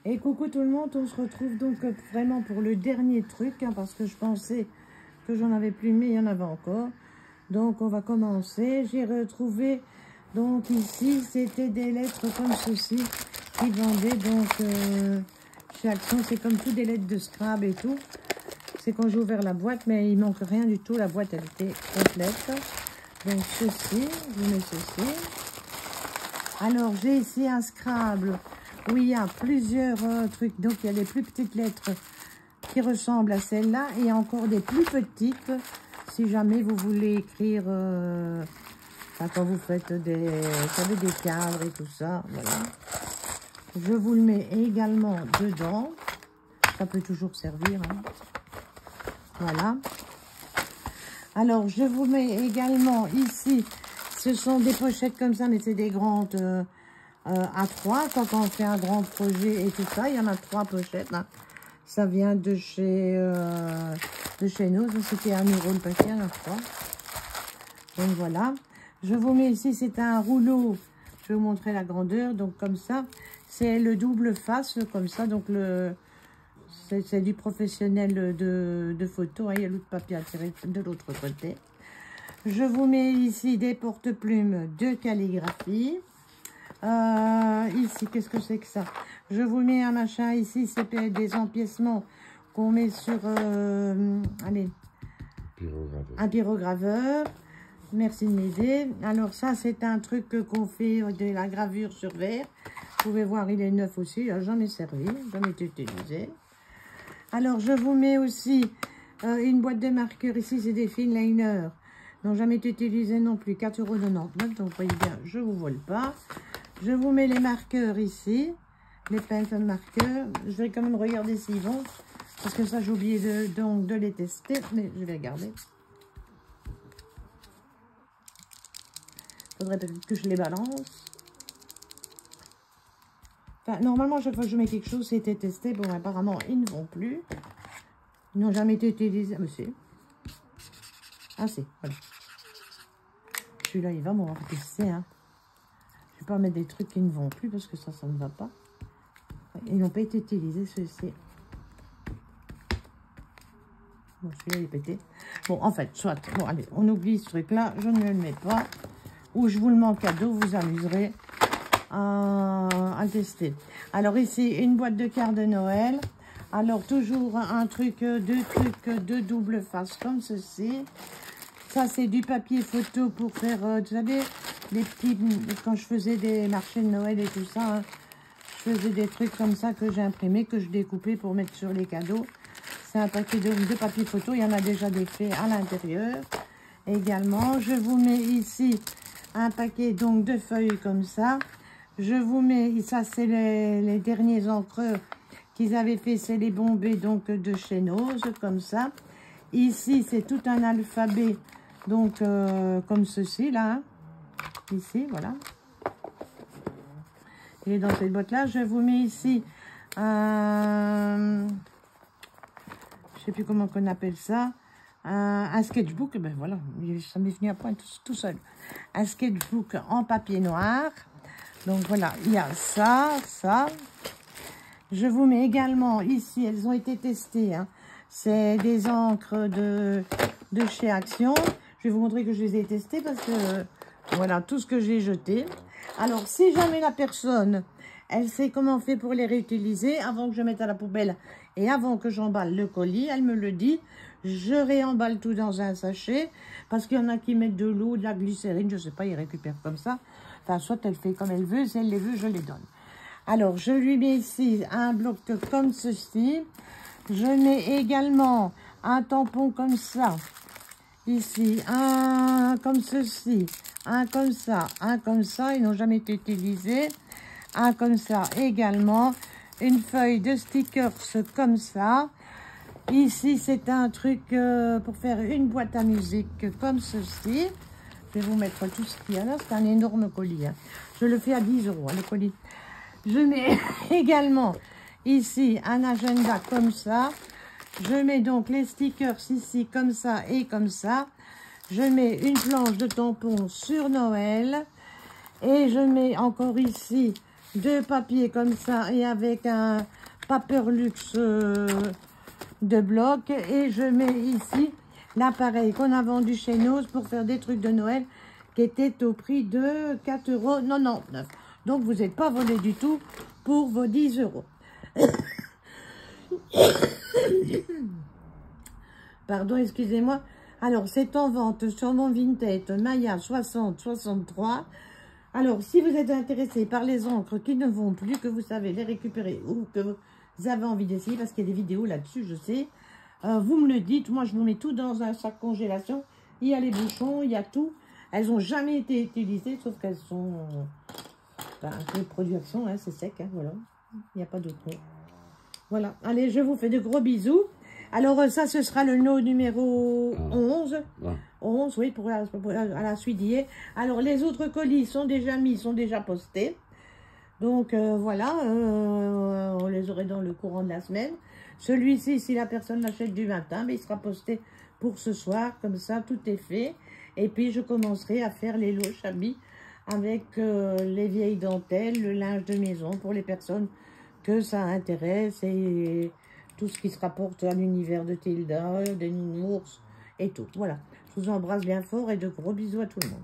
Et coucou tout le monde, on se retrouve donc vraiment pour le dernier truc, hein, parce que je pensais que j'en avais plus, mais il y en avait encore. Donc on va commencer. J'ai retrouvé, donc ici, c'était des lettres comme ceci, qui vendaient donc chez Action. C'est comme tout des lettres de Scrabble et tout. C'est quand j'ai ouvert la boîte, mais il manque rien du tout. La boîte, elle était complète. Donc ceci, je mets ceci. Alors j'ai ici un Scrabble où il y a plusieurs trucs. Donc il y a des plus petites lettres qui ressemblent à celle-là et encore des plus petites si jamais vous voulez écrire quand vous faites des cadres et tout ça. Voilà. Je vous le mets également dedans. Ça peut toujours servir. Hein. Voilà. Alors je vous mets également ici. Ce sont des pochettes comme ça, mais c'est des grandes A3. Quand on fait un grand projet et tout ça, il y en a 3 pochettes. Hein. Ça vient de chez nous. C'était 1 € le paquet, il y en a 3. Donc voilà. Je vous mets ici, c'est un rouleau. Je vais vous montrer la grandeur. Donc comme ça, c'est le double face, comme ça. Donc c'est du professionnel de photo. Hein. Il y a l'autre papier à tirer de l'autre côté. Je vous mets ici des porte-plumes de calligraphie. Ici, qu'est-ce que c'est que ça? Je vous mets un machin ici, c'est des empiècements qu'on met sur allez, un pyrograveur. Merci de m'aider. Alors ça, c'est un truc qu'on fait de la gravure sur verre. Vous pouvez voir, il est neuf aussi. J'en ai servi, j'en ai utilisé. Alors, je vous mets aussi une boîte de marqueurs. Ici, c'est des finliners. N'ont jamais été utilisés non plus. 4,99 €. Donc, vous voyez bien, je ne vous vole pas. Je vous mets les marqueurs ici. Les pencil marqueurs. Je vais quand même regarder s'ils vont. Parce que ça, j'ai oublié de les tester. Mais je vais regarder. Il faudrait peut-être que je les balance. Enfin, normalement, chaque fois que je mets quelque chose, c'était testé. Bon, apparemment, ils ne vont plus. Ils n'ont jamais été utilisés. Ah, mais c'est. Ah, c'est. Voilà. Celui-là, il va m'avoir testé. Hein. Je ne vais pas mettre des trucs qui ne vont plus parce que ça ne va pas. Ils n'ont pas été utilisés, ceux-ci. Bon, celui-là, il est pété. Bon, en fait, soit. Bon, allez, on oublie ce truc-là. Je ne le mets pas. Ou je vous le mets en cadeau. Vous amuserez à le tester. Alors, ici, une boîte de cartes de Noël. Alors, toujours un truc, 2 trucs de double face comme ceci. Ça, c'est du papier photo pour faire, vous savez, les petits... Quand je faisais des marchés de Noël et tout ça, hein, je faisais des trucs comme ça que j'ai imprimé, que je découpais pour mettre sur les cadeaux. C'est un paquet de papier photo. Il y en a déjà des faits à l'intérieur. Également, je vous mets ici un paquet donc de feuilles comme ça. Je vous mets, ça c'est les derniers encreurs qu'ils avaient fait, c'est les bombés donc de chez Nose, comme ça. Ici, c'est tout un alphabet, donc comme ceci, là. Hein. Ici, voilà. Il est dans cette boîte-là. Je vous mets ici un... Je sais plus comment on appelle ça. Un sketchbook. Ben voilà, ça m'est venu à point tout seul. Un sketchbook en papier noir. Donc voilà, il y a ça, ça. Je vous mets également ici, elles ont été testées. Hein. C'est des encres de chez Action. Je vais vous montrer que je les ai testées parce que voilà tout ce que j'ai jeté. Alors, si jamais la personne, elle sait comment on fait pour les réutiliser avant que je mette à la poubelle et avant que j'emballe le colis, elle me le dit. Je réemballe tout dans un sachet parce qu'il y en a qui mettent de l'eau, de la glycérine, je ne sais pas, ils récupèrent comme ça. Enfin, soit elle fait comme elle veut, si elle les veut, je les donne. Alors, je lui mets ici un bloc comme ceci. Je mets également un tampon comme ça. Ici, un comme ceci. Un comme ça, un comme ça. Ils n'ont jamais été utilisés. Un comme ça également. Une feuille de stickers comme ça. Ici, c'est un truc pour faire une boîte à musique comme ceci. Je vais vous mettre tout ce qu'il y a là. C'est un énorme colis. Hein. Je le fais à 10 € hein, le colis. Je mets également ici un agenda comme ça. Je mets donc les stickers ici comme ça et comme ça. Je mets une planche de tampons sur Noël. Et je mets encore ici de papier comme ça et avec un Paperlux de bloc. Et je mets ici l'appareil qu'on a vendu chez Nose pour faire des trucs de Noël qui était au prix de 4,99 €. Donc vous n'êtes pas volé du tout pour vos 10 €. Pardon, excusez-moi. Alors, c'est en vente sur mon Vinted Maya 60-63. Alors, si vous êtes intéressé par les encres qui ne vont plus, que vous savez les récupérer ou que vous avez envie d'essayer, parce qu'il y a des vidéos là-dessus, je sais, vous me le dites. Moi, je vous mets tout dans un sac congélation. Il y a les bouchons, il y a tout. Elles n'ont jamais été utilisées, sauf qu'elles sont... les produits sont, hein, c'est sec, hein, voilà. Il n'y a pas d'autre mot. Voilà. Allez, je vous fais de gros bisous. Alors, ça, ce sera le lot numéro 11. 11, oui, à la suite d'hier. Alors, les autres colis sont déjà mis, sont déjà postés. Donc, voilà, on les aurait dans le courant de la semaine. Celui-ci, si la personne l'achète du matin, mais il sera posté pour ce soir. Comme ça, tout est fait. Et puis, je commencerai à faire les lots Chabi avec les vieilles dentelles, le linge de maison pour les personnes que ça intéresse et tout ce qui se rapporte à l'univers de Tilda, des nounours et tout. Voilà, je vous embrasse bien fort et de gros bisous à tout le monde.